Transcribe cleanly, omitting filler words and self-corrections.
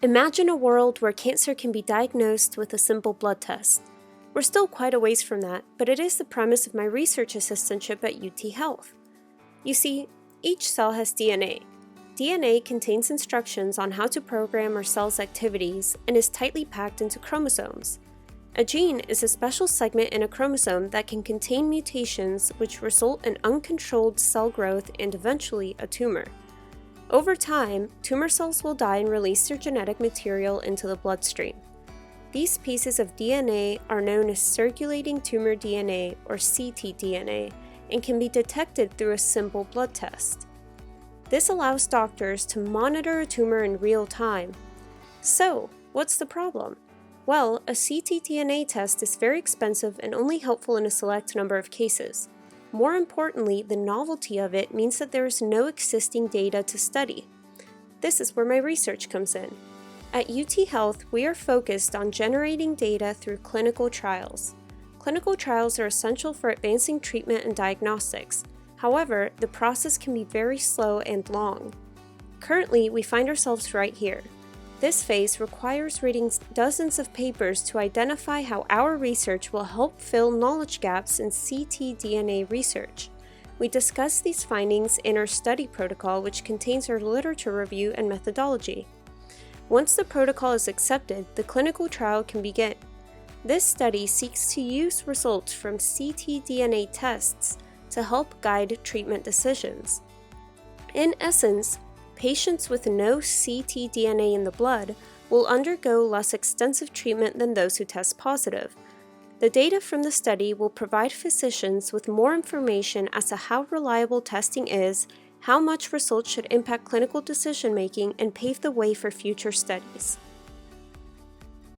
Imagine a world where cancer can be diagnosed with a simple blood test. We're still quite a ways from that, but it is the premise of my research assistantship at UTHealth. You see, each cell has DNA. DNA contains instructions on how to program our cell's activities and is tightly packed into chromosomes. A gene is a special segment in a chromosome that can contain mutations which result in uncontrolled cell growth and eventually a tumor. Over time, tumor cells will die and release their genetic material into the bloodstream. These pieces of DNA are known as circulating tumor DNA or ctDNA and can be detected through a simple blood test. This allows doctors to monitor a tumor in real time. So, what's the problem? Well, a ctDNA test is very expensive and only helpful in a select number of cases. More importantly, the novelty of it means that there is no existing data to study. This is where my research comes in. At UTHealth, we are focused on generating data through clinical trials. Clinical trials are essential for advancing treatment and diagnostics. However, the process can be very slow and long. Currently, we find ourselves right here. This phase requires reading dozens of papers to identify how our research will help fill knowledge gaps in ctDNA research. We discuss these findings in our study protocol, which contains our literature review and methodology. Once the protocol is accepted, the clinical trial can begin. This study seeks to use results from ctDNA tests to help guide treatment decisions. In essence, patients with no ctDNA in the blood will undergo less extensive treatment than those who test positive. The data from the study will provide physicians with more information as to how reliable testing is, how much results should impact clinical decision-making, and pave the way for future studies.